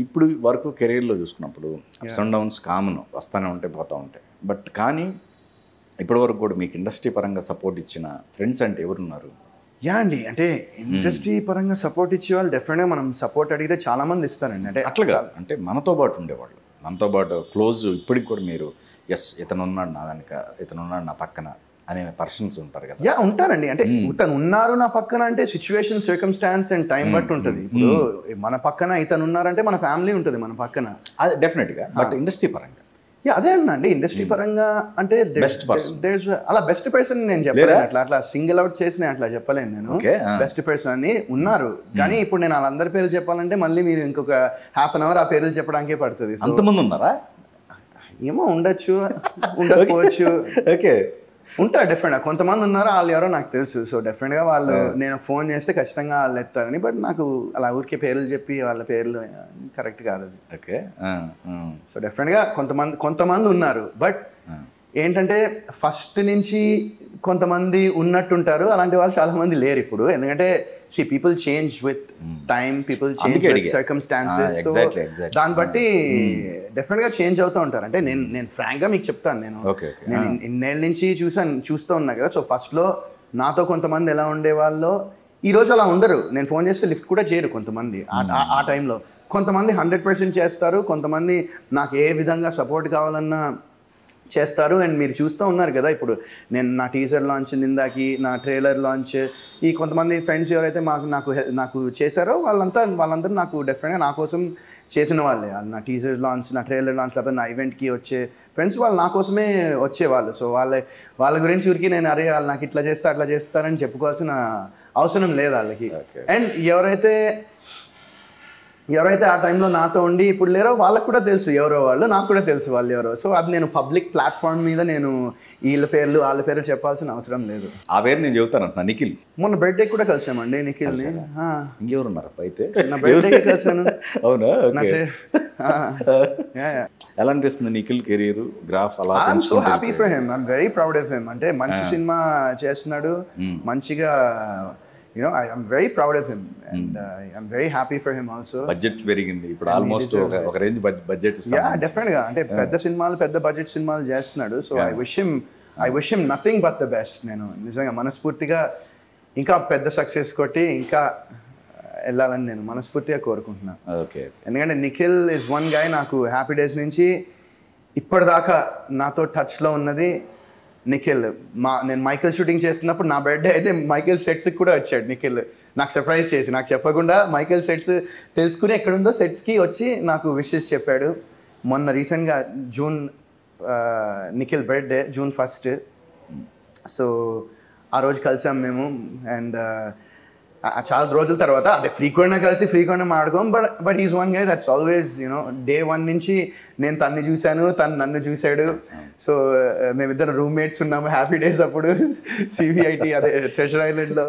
ఇప్పుడు వరకు కెరీర్లో చూసుకున్నప్పుడు అప్స్ అండ్ డౌన్స్ కామన్, వస్తూనే ఉంటాయి పోతూ ఉంటాయి. బట్ కానీ ఇప్పటివరకు కూడా మీకు ఇండస్ట్రీ పరంగా సపోర్ట్ ఇచ్చిన ఫ్రెండ్స్ అంటే ఎవరున్నారు? యా అండి, అంటే ఇండస్ట్రీ పరంగా సపోర్ట్ ఇచ్చే వాళ్ళు డెఫినెట్గా మనం సపోర్ట్ అడిగితే చాలామంది ఇస్తారండి. అంటే అట్లాగా అంటే మనతో పాటు ఉండేవాళ్ళు, మనతో పాటు క్లోజ్ ఇప్పటికి కూడా మీరు ఎస్ ఇతను ఉన్నాడు నా వెనక, ఇతను ఉన్నాడు నా పక్కన అనే పర్సన్స్ ఉంటారు కదా? యా ఉంటారండి. అంటే ఇతను ఉన్నారు నా పక్కన అంటే సిచ్యువేషన్, సర్కమ్స్టాన్స్ అండ్ టైం బట్టి ఉంటుంది. ఇప్పుడు మన పక్కన ఇతను ఉన్నారంటే మన ఫ్యామిలీ ఉంటుంది మన పక్కన, అది డెఫినెట్గా. బట్ ఇండస్ట్రీ పరంగా యా అదే అండి, ఇండస్ట్రీ పరంగా అంటే బెస్ట్ పర్సన్, అలా బెస్ట్ పర్సన్ నేను చెప్పలేను, అట్లా సింగిల్ అవుట్ చేసి అట్లా చెప్పలేను నేను. బెస్ట్ పర్సన్ అని ఉన్నారు, కానీ ఇప్పుడు నేను వాళ్ళందరి పేర్లు చెప్పాలంటే మళ్ళీ మీరు ఇంకొక ½ అన్ అవర్ ఆ పేర్లు చెప్పడానికే పడుతుంది. అంతమంది ఉన్నారా? ఏమో ఉండొచ్చు, ఉండకపోవచ్చు. ఓకే, ఉంటారు డెఫినెట్గా. కొంతమంది ఉన్నారు, వాళ్ళు ఎవరో నాకు తెలుసు. సో డెఫినెట్గా వాళ్ళు నేను ఫోన్ చేస్తే ఖచ్చితంగా వాళ్ళు ఎత్తారని. బట్ నాకు అలా ఊరికే పేర్లు చెప్పి వాళ్ళ పేర్లు కరెక్ట్ కాదు అది. ఓకే, సో డెఫినెట్గా కొంతమంది ఉన్నారు. బట్ ఏంటంటే ఫస్ట్ నుంచి కొంతమంది ఉన్నట్టుంటారు, అలాంటి వాళ్ళు చాలామంది లేరు ఇప్పుడు. ఎందుకంటే people change with time, people change with circumstances. So దాన్ని బట్టి డెఫినెట్గా చేంజ్ అవుతూ ఉంటారు. అంటే నేను ఫ్రాంక్గా మీకు చెప్తాను, నేను ఇన్నేళ్ళ నుంచి చూస్తూ ఉన్నా కదా. సో ఫస్ట్లో నాతో కొంతమంది ఎలా ఉండేవాళ్ళో ఈరోజు అలా ఉండరు. నేను ఫోన్ చేస్తే లిఫ్ట్ కూడా చేయరు కొంతమంది ఆ టైంలో. కొంతమంది 100% చేస్తారు, కొంతమంది నాకు ఏ విధంగా సపోర్ట్ కావాలన్నా చేస్తారు. అండ్ మీరు చూస్తూ ఉన్నారు కదా, ఇప్పుడు నేను నా టీజర్ లాంచ్, నిందాకి నా ట్రైలర్ లాంచ్, ఈ కొంతమంది ఫ్రెండ్స్ ఎవరైతే నాకు చేశారో వాళ్ళందరూ నాకు డెఫినెట్గా నా కోసం చేసిన వాళ్ళే. నా టీజర్ లాంచ్, నా ట్రైలర్ లాంచ్, లేకపోతే నా ఈవెంట్కి వచ్చే ఫ్రెండ్స్ వాళ్ళు నా కోసమే వచ్చేవాళ్ళు. సో వాళ్ళ గురించి ఊరికి నేను అరే వాళ్ళు నాకు ఇట్లా చేస్తా అట్లా చేస్తారని చెప్పుకోవాల్సిన అవసరం లేదు వాళ్ళకి. అండ్ ఎవరైతే ఆ టైంలో నాతో ఉండి ఇప్పుడు లేరో వాళ్ళకు కూడా తెలుసు ఎవరో వాళ్ళు, నాకు కూడా తెలుసు వాళ్ళు ఎవరో. సో అది నేను పబ్లిక్ ప్లాట్ఫామ్ మీద నేను వాళ్ళ పేర్లు చెప్పాల్సిన అవసరం లేదు. ఆ పేరు నేను చెబుతాను. నిఖిల్ మొన్న బర్త్డే కూడా కలిసామండి నిఖిల్ని. ఇంకెవరున్నారు అయితే? నా బర్త్డేకి కలిసాను. అవునా? ఎలా అనిపిస్తుంది నిఖిల్ కెరీర్ గ్రాఫ్? అలా I'm so happy for him, I'm very proud of him. అంటే మంచి సినిమా చేస్తున్నాడు, మంచిగా I'm very proud of him and I'm very happy for him also. Budget పెరిగింది ఇప్పుడు, ఆల్మోస్ట్ ఒక రేంజ్ బడ్జెట్. యా డెఫినెట్గా, అంటే పెద్ద బడ్జెట్ సినిమాలు చేస్తున్నాడు. So I wish him nothing but the best. నేను నిజంగా మనస్ఫూర్తిగా ఇంకా పెద్ద సక్సెస్ కొట్టి ఇంకా వెళ్ళాలని నేను మనస్ఫూర్తిగా కోరుకుంటున్నాను. ఓకే, ఎందుకంటే నిఖిల్ ఇస్ వన్ గాయ్ నాకు హ్యాపీ డేస్ నుంచి ఇప్పటిదాకా నాతో టచ్లో ఉన్నది నిఖిల్. నేను మైకేల్ షూటింగ్ చేస్తున్నప్పుడు నా బర్త్డే అయితే మైకేల్ సెట్స్కి కూడా వచ్చాడు నిఖిల్, నాకు సర్ప్రైజ్ చేసి, నాకు చెప్పకుండా మైకేల్ సెట్స్ తెలుసుకుని ఎక్కడుందో సెట్స్కి వచ్చి నాకు విషెస్ చెప్పాడు. మొన్న రీసెంట్గా నిఖిల్ బర్త్డే June 1. సో ఆ రోజు కలిసాం మేము. అండ్ చాలా రోజుల తర్వాత అంటే ఫ్రీక్వెంట్గా మాట్లాడుకోం. But is one guy that's always day 1 నుంచి నేను తన్ని చూశాను, తను నన్ను చూశాడు. సో మేమిద్దరు రూమ్మేట్స్ ఉన్నాము హ్యాపీ డేస్ అప్పుడు CVIT అదే ట్రెజర్ ఐలాండ్లో.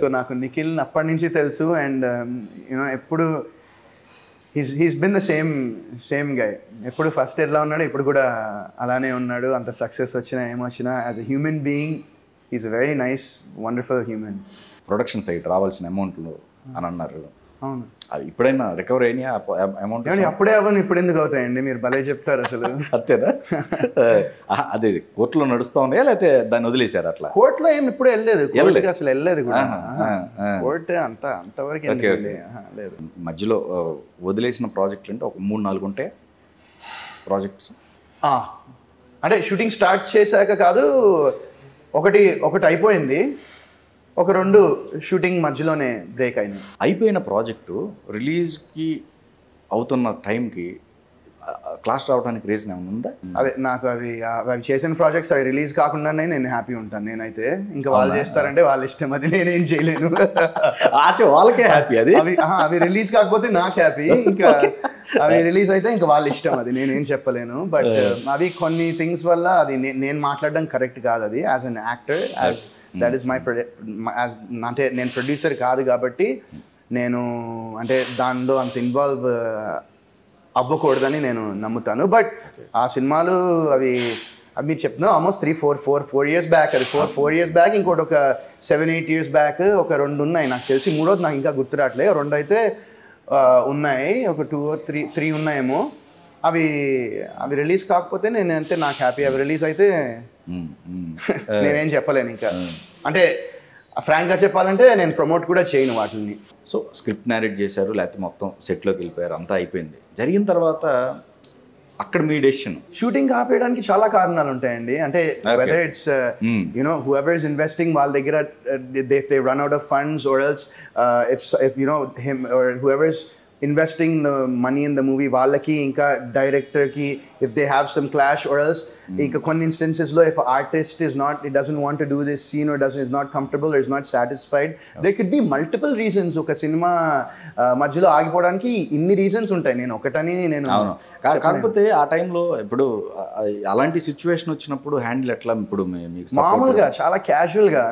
సో నాకు నిఖిల్ అప్పటి నుంచి తెలుసు. అండ్ ఎప్పుడు he's been the same guy. ఎప్పుడు ఫస్ట్ ఎట్లా ఉన్నాడు ఇప్పుడు కూడా అలానే ఉన్నాడు. అంత సక్సెస్ వచ్చినా ఏమొచ్చినా as a human being he's a very nice wonderful human. Production side రావాల్సిన అమౌంట్లు అని అన్నారు. అవును, అది ఇప్పుడైనా రికవర్ అయినా అమౌంట్? అప్పుడే అవ్వను, ఇప్పుడు ఎందుకు అవుతాయండి? మీరు భలే చెప్తారు అసలు. అంతేనా? అది కోర్టులో నడుస్తూ ఉన్నాయా లేకపోతే దాన్ని వదిలేశారు? అట్లా కోర్టులో ఏమి ఇప్పుడు వెళ్ళలేదు, అసలు వెళ్ళలేదు కూడా. కోర్టు అంతవరకు లేదు. మధ్యలో వదిలేసిన ప్రాజెక్టులు అంటే ఒక 3-4 ఉంటాయి ప్రాజెక్ట్స్. అంటే షూటింగ్ స్టార్ట్ చేశాక కాదు, ఒకటి అయిపోయింది, ఒక 2 షూటింగ్ మధ్యలోనే బ్రేక్ అయింది. అయిపోయిన ప్రాజెక్టు రిలీజ్కి అవుతున్న టైంకి క్లాస్ రావడానికి రీజన్ ఏమైనా ఉందా? అదే నాకు అవి చేసిన ప్రాజెక్ట్స్ అవి రిలీజ్ కాకుండానే నేను హ్యాపీ ఉంటాను. నేనైతే ఇంకా వాళ్ళు చేస్తారంటే వాళ్ళ ఇష్టం, అది నేనేం చేయలేను. వాళ్ళకే హ్యాపీ, అది అవి రిలీజ్ కాకపోతే నాకు హ్యాపీ. ఇంకా అవి రిలీజ్ అయితే ఇంకా వాళ్ళ ఇష్టం, అది నేనేం చెప్పలేను. బట్ అవి కొన్ని థింగ్స్ వల్ల అది నేను మాట్లాడడం కరెక్ట్ కాదు. అది as an actor, that is అంటే నేను ప్రొడ్యూసర్ కాదు కాబట్టి నేను అంటే దానిలో అంత ఇన్వాల్వ్ అవ్వకూడదని నేను నమ్ముతాను. బట్ ఆ సినిమాలు అవి మీరు చెప్తున్నా ఆల్మోస్ట్ 3-4 years బ్యాక్, అది 4 years బ్యాక్. ఇంకోటి ఒక 7-8 years బ్యాక్ ఒక 2 ఉన్నాయి నాకు తెలిసి. 3వది నాకు ఇంకా గుర్తు రావట్లేదు. 2 అయితే ఉన్నాయి, ఒక 2 or 3 ఉన్నాయేమో. అవి రిలీజ్ కాకపోతే నేను అంతే, నాకు హ్యాపీ. అవి రిలీజ్ అయితే నేనేం చెప్పలేను ఇంకా. అంటే ఫ్రాంక్గా చెప్పాలంటే నేను ప్రమోట్ కూడా చేయను వాటిని. సో స్క్రిప్ట్ నేరేట్ చేశారు, లేకపోతే మొత్తం సెట్లోకి వెళ్ళిపోయారు, అంతా అయిపోయింది. జరిగిన తర్వాత అక్కడ మీ డెసిషన్? షూటింగ్ ఆపేయడానికి చాలా కారణాలు ఉంటాయండి. అంటే whether it's you know whoever is investing వాళ్ళ దగ్గర if they run out of funds, or else if you know him or whoever is investing the money in the movie వాళ్ళకి ఇంకా డైరెక్టర్కి if they have some clash, or else ఇంకా కొన్ని ఇన్స్టెన్సెస్లో if artist is not, it doesn't want to do this scene, or is not comfortable or is not satisfied, there could be multiple reasons. ఒక cinema మధ్యలో ఆగిపోవడానికి ఇన్ని reasons ఉంటాయి. నేను ఒకటని నేను కాకపోతే ఆ టైంలో ఇప్పుడు అలాంటి సిచ్యువేషన్ వచ్చినప్పుడు హ్యాండిల్ ఎట్లా? ఇప్పుడు మీకు మామూలుగా చాలా క్యాజువల్గా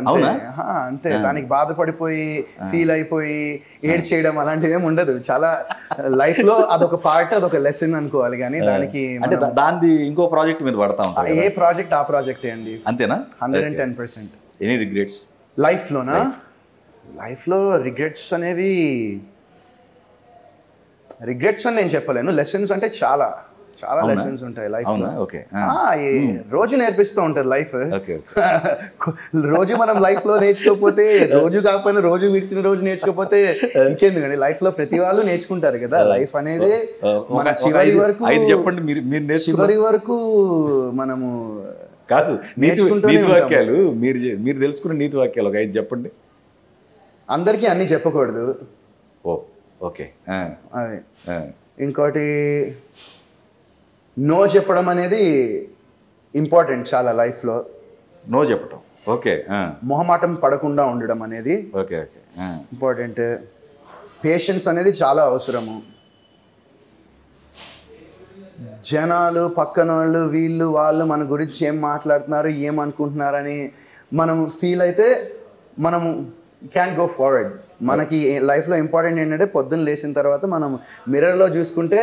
అంతే, దానికి బాధపడిపోయి ఫీల్ అయిపోయి ఏడ్ చేయడం అలాంటివి ఏమి ఉండదు. చాలా లైఫ్లో అదొక పార్ట్, అదొక లెసన్ అనుకోవాలి. కానీ దానికి అంటే దాన్ని ఇంకో ప్రాజెక్ట్ మీద పడతా ఉంటాం. ఏ ప్రాజెక్ట్ ఆ ప్రాజెక్టే అండి. అంతేనా? 110%. ఎనీ రిగ్రెట్స్ లైఫ్లోనా? లైఫ్లో రిగ్రెట్స్ అనేవి, రిగ్రెట్స్ అని నేను చెప్పలేను. లెసన్స్ అంటే చాలా చాలా లెసన్స్ ఉంటాయి లైఫ్. రోజు నేర్పిస్తూ ఉంటారు లైఫ్. రోజు మనం లైఫ్ లో నేర్చుకోకపోతే, రోజు కాకపోయినా రోజు విడిచిన రోజు నేర్చుకోకపోతే ఇంకెందుకండి. లైఫ్ లో ప్రతి వాళ్ళు నేర్చుకుంటారు కదా. లైఫ్ అనేది మన చివరి వరకు, చెప్పండి, చివరి వరకు మనము కాదు నీతి వాక్యాలు, మీరు తెలుసుకున్న నీతి వాక్యాలు ఒక 5 చెప్పండి. అందరికీ అన్ని చెప్పకూడదు. ఓకే. అదే. ఇంకోటి, నో చెప్పడం అనేది ఇంపార్టెంట్ చాలా లైఫ్లో. నో చెప్పడం. ఓకే. మొహమాటం పడకుండా ఉండడం అనేది ఓకే ఇంపార్టెంట్. పేషెన్స్ అనేది చాలా అవసరము. జనాలు, పక్కన వాళ్ళు, వీళ్ళు వాళ్ళు మన గురించి ఏం మాట్లాడుతున్నారు, ఏమనుకుంటున్నారని మనం ఫీల్ అయితే మనము క్యాన్ గో ఫార్వర్డ్. మనకి లైఫ్లో ఇంపార్టెంట్ ఏంటంటే పొద్దున్న లేచిన తర్వాత మనం మిర్రర్లో చూసుకుంటే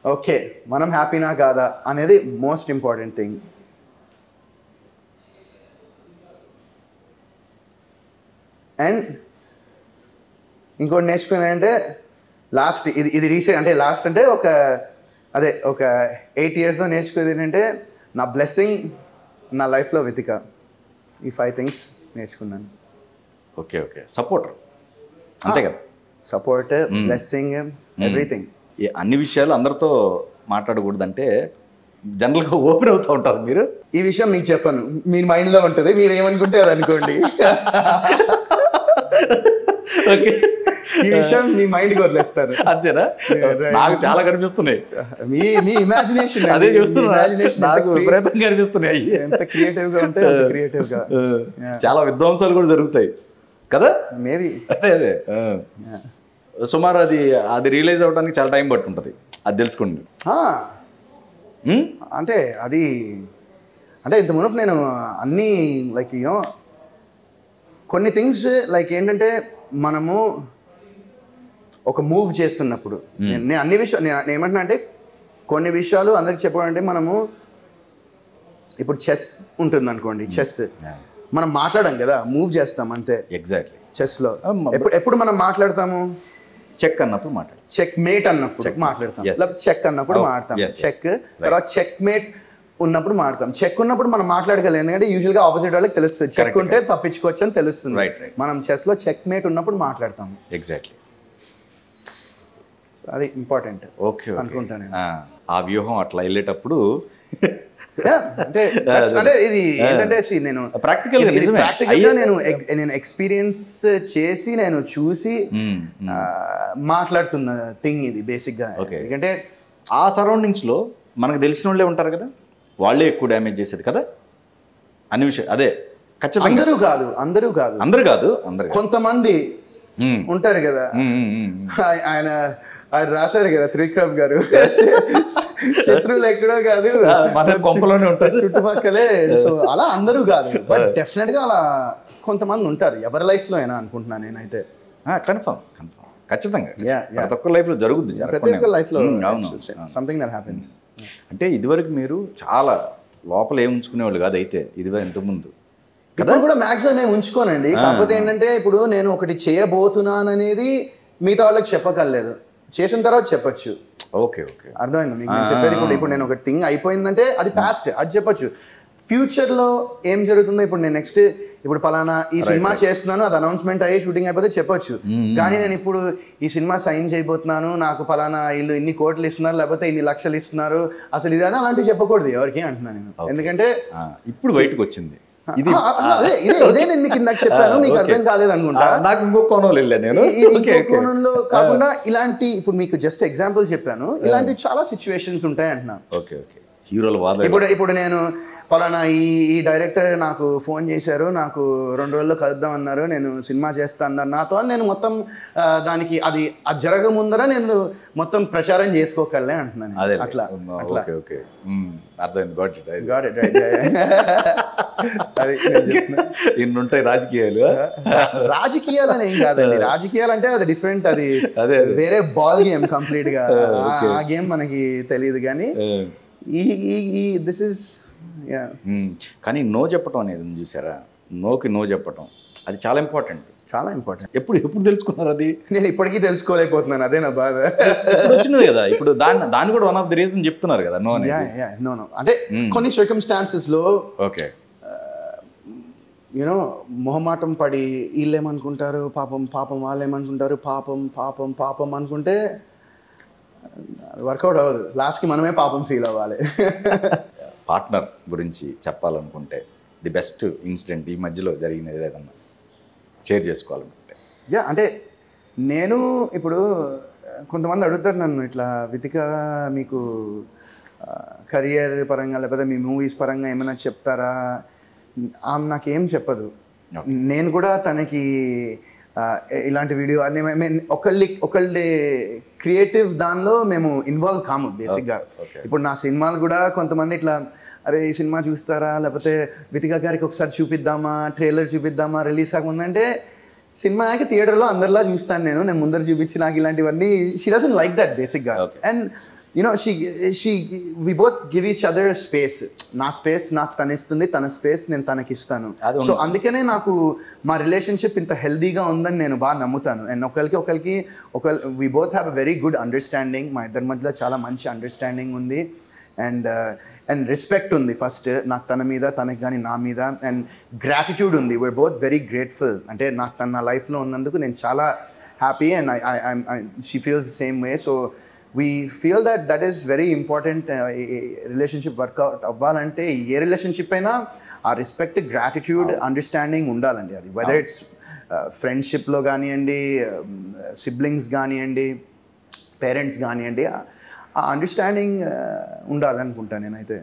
ఓకే మనం హ్యాపీనా కాదా అనేది మోస్ట్ ఇంపార్టెంట్ థింగ్. అండ్ ఇంకోటి నేర్చుకుంది ఏంటంటే లాస్ట్, ఇది రీసెంట్, అంటే లాస్ట్ అంటే ఒక 8 yearsలో నేర్చుకునేది ఏంటంటే, నా బ్లెస్సింగ్ నా లైఫ్లో వెతిక. ఈ 5 things నేర్చుకున్నాను. ఓకే. సపోర్టర్ అంతే కదా. Support, blessing, everything. అన్ని విషయాలు అందరితో మాట్లాడకూడదంటే జనరల్గా ఓపెన్ అవుతూ ఉంటారు మీరు. ఈ విషయం మీకు చెప్పను, మీ మైండ్లో ఉంటుంది, మీరు ఏమనుకుంటే అది అనుకోండి. ఓకే. ఈ విషయం మీ మైండ్కి వదిలేస్తారు. అంతేనా? నాకు చాలా కనిపిస్తున్నాయి. మీ ఇమాజినేషన్, అదే నాకు విపరీతంగా కనిపిస్తున్నాయి. ఎంత క్రియేటివ్గా ఉంటే అంత క్రియేటివ్గా చాలా విధ్వంసాలు కూడా జరుగుతాయి కదా. మేబీ అదే సుమారు అది రియలైజ్ అవ్వడానికి చాలా టైం పట్టి ఉంటుంది. అది తెలుసుకోండి. అంటే ఇంత మునుపు నేను అన్నీ లైక్ యూనో కొన్ని థింగ్స్ లైక్ ఏంటంటే, మనము ఒక మూవ్ చేస్తున్నప్పుడు నేను అన్ని విషయాలు నేను ఏమంటున్నా అంటే, కొన్ని విషయాలు అందరికి చెప్పాలంటే, మనము ఇప్పుడు చెస్ ఉంటుంది అనుకోండి, చెస్ మనం మాట్లాడాం కదా, మూవ్ చేస్తాం అంతే. ఎగ్జాక్ట్లీ. చెస్లో ఎప్పుడు మనం మాట్లాడతాము? చెక్ అన్నప్పుడు మాట్లాడతాం, చెక్ మేట్ అన్నప్పుడు మాట్లాడతాం, లేకపోతే చెక్ అన్నప్పుడు మాట్లాడతాం. చెక్ తర్వాత చెక్ మేట్ ఉన్నప్పుడు మాట్లాడతాం. చెక్ ఉన్నప్పుడు మనం మాట్లాడగలం, ఎందుకంటే యూజువల్గా ఆపోజిట్ వాళ్ళకి తెలుస్తుంది. చెక్ ఉంటే తప్పించుకోవచ్చు అని తెలుస్తుంది. మనం చెస్లో చెక్ మేట్ ఉన్నప్పుడు మాట్లాడతాం. ఎగ్జాక్ట్లీ. అది ఇంపార్టెంట్. ఓకే అనుకుంటాను. ఆ వ్యూహం అట్లా వెళ్ళేటప్పుడు అంటే ఇది ఏంటంటే, నేను ప్రాక్టికల్గా నేను ఎక్స్పీరియన్స్ చేసి నేను చూసి మాట్లాడుతున్న థింగ్ ఇది బేసిక్గా. ఎందుకంటే ఆ సరౌండింగ్స్లో మనకు తెలిసిన వాళ్ళే ఉంటారు కదా, వాళ్ళే ఎక్కువ డ్యామేజ్ చేసేది కదా అన్ని విషయం. అదే ఖచ్చితంగా అందరూ కాదు కొంతమంది ఉంటారు కదా. ఆయన రాశారు కదా త్రివిక్రమ్ గారు, శత్రువులు ఎక్కడో కాదు మన కొంపలోనే ఉంటారు, చుట్టుపక్కలే. సో అలా అందరూ కాదు, బట్ డెఫినెట్గా అలా కొంతమంది ఉంటారు ఎవరి లైఫ్లో అయినా అనుకుంటున్నాను నేనైతే. కన్ఫర్మ్ ఖచ్చితంగా ప్రతి ఒక్క లైఫ్లో జరుగుద్ది, ప్రతి ఒక్క లైఫ్లో సంథింగ్ దట్ హ్యాపెన్స్. అంటే ఇదివరకు మీరు చాలా లోపల ఏం ఉంచుకునేవాళ్ళు కాదు అయితే ఇదివరకు ఇంతకుముందు ఇప్పుడు కూడా మ్యాక్సిమం నేను ఉంచుకోనండి. కాకపోతే ఏంటంటే, ఇప్పుడు నేను ఒకటి చేయబోతున్నాను అనేది మిగతా వాళ్ళకి చెప్పక్కర్లేదు, చేసిన తర్వాత చెప్పొచ్చు. ఓకే ఓకే, అర్థమైంది మీకు నేను చెప్పేది? ఇప్పుడు నేను ఒక థింగ్ అయిపోయిందంటే అది పాస్ట్, అది చెప్పొచ్చు. ఫ్యూచర్లో ఏం జరుగుతుందో ఇప్పుడు నేను నెక్స్ట్ ఇప్పుడు పలానా ఈ సినిమా చేస్తున్నాను, అది అనౌన్స్మెంట్ అయ్యి షూటింగ్ అయిపోతే చెప్పొచ్చు. కానీ నేను ఇప్పుడు ఈ సినిమా సైన్ చేయబోతున్నాను, నాకు పలానా వీళ్ళు ఇన్ని కోట్లు ఇస్తున్నారు లేకపోతే ఇన్ని లక్షలు ఇస్తున్నారు, అసలు ఇది అని అలాంటివి చెప్పకూడదు ఎవరికి అంటున్నాను నేను. ఎందుకంటే ఇప్పుడు బయటకు వచ్చింది ఇది. ఇదే నేను మీకు ఇందాక చెప్పాను, మీకు అర్థం కాలేదు అనుకుంటా. నాకు ఇంకో కోణంలో వెళ్ళాను, కోణంలో కాకుండా ఇలాంటి ఇప్పుడు మీకు జస్ట్ ఎగ్జాంపుల్ చెప్పాను, ఇలాంటి చాలా సిచ్యువేషన్స్ ఉంటాయి అంటున్నా. ఓకే ఓకే, హీరోల వాద. ఇప్పుడు నేను పలానా ఈ డైరెక్టర్ నాకు ఫోన్ చేశారు, నాకు 2 రోజుల్లో కలుద్దాం అన్నారు, నేను సినిమా చేస్తా అన్నారు నాతో అని నేను మొత్తం దానికి అది జరగ ముందర నేను మొత్తం ప్రచారం చేసుకోగలే అంటున్నాను. అట్లా ఓకే ఓకే, అర్థమైంది. ఇన్ని ఉంటాయి రాజకీయాలు. రాజకీయాలని ఏం కాదండి, రాజకీయాలు అంటే అది డిఫరెంట్, అది వేరే బాల్ గేమ్ కంప్లీట్ గా. ఆ గేమ్ మనకి తెలియదు కానీ దిస్ ఇస్. కానీ నో చెప్పటం అనేది చూసారా, నోకి నో చెప్పటం అది చాలా ఇంపార్టెంట్, చాలా ఇంపార్టెంట్. ఎప్పుడు తెలుసుకున్నారు అది? నేను ఇప్పటికీ తెలుసుకోలేకపోతున్నాను, అదే నా బాధ. వచ్చినది కదా ఇప్పుడు, దాన్ని కూడా వన్ ఆఫ్ ది రీజన్ చెప్తున్నారు కదా నో. నో అంటే కొన్ని సర్కమ్స్టాన్సెస్ లో ఓకే యూనో మొహమాటం పడి వీళ్ళు ఏమనుకుంటారు, పాపం పాపం వాళ్ళు ఏమనుకుంటారు, పాపం పాపం పాపం అనుకుంటే వర్కౌట్ అవ్వదు, లాస్ట్కి మనమే పాపం ఫీల్ అవ్వాలి. పార్ట్నర్ గురించి చెప్పాలనుకుంటే ది బెస్ట్ ఇన్సిడెంట్ ఈ మధ్యలో జరిగినది ఏదన్నా షేర్ చేసుకోవాలనుకుంటే? అంటే నేను ఇప్పుడు కొంతమంది అడుగుతారు నన్ను, ఇట్లా వితిక మీకు కెరియర్ పరంగా లేకపోతే మీ మూవీస్ పరంగా ఏమైనా చెప్తారా? ఆమె నాకేం చెప్పదు. నేను కూడా తనకి ఇలాంటి వీడియో అన్ని ఒకళ్ళ క్రియేటివ్ దానిలో మేము ఇన్వాల్వ్ కాము బేసిక్గా. ఇప్పుడు నా సినిమాలు కూడా కొంతమంది ఇట్లా, అరే ఈ సినిమా చూస్తారా, లేకపోతే వితిక గారికి ఒకసారి చూపిద్దామా, ట్రైలర్ చూపిద్దామా రిలీజ్ కాకముందంటే, సినిమాకి థియేటర్లో అందరిలా చూస్తాను నేను ముందర చూపించి నాకు ఇలాంటివన్నీ. షీ డజంట్ లైక్ దట్ బేసిక్గా. And you know we both give each other space. నా స్పేస్ నాకు తనిస్తుంది, తన స్పేస్ నేను తనకిస్తాను. సో అందుకనే నాకు మా రిలేషన్షిప్ ఇంత హెల్దీగా ఉందని నేను బాగా నమ్ముతాను. అండ్ ఒకరికి we both have a very good understanding. మా ఇద్దరి మధ్యలో చాలా మంచి అండర్స్టాండింగ్ ఉంది. అండ్ రెస్పెక్ట్ ఉంది ఫస్ట్ నాకు తన మీద, తనకి కానీ నా మీద. అండ్ గ్రాటిట్యూడ్ ఉంది. We are both very grateful. అంటే నాకు తన నా లైఫ్లో ఉన్నందుకు నేను చాలా happy. And she feels the same way. So we feel that is very important. Relationship work out అవ్వాలంటే ఏ రిలేషన్షిప్ అయినా ఆ రెస్పెక్ట్, గ్రాటిట్యూడ్, అండర్స్టాండింగ్ ఉండాలండి. అది వెదర్ ఇట్స్ ఫ్రెండ్షిప్లో కానివ్వండి, సిబ్లింగ్స్ కానివ్వండి, పేరెంట్స్ కానివ్వండి, ఆ అండర్స్టాండింగ్ ఉండాలనుకుంటాను నేనైతే.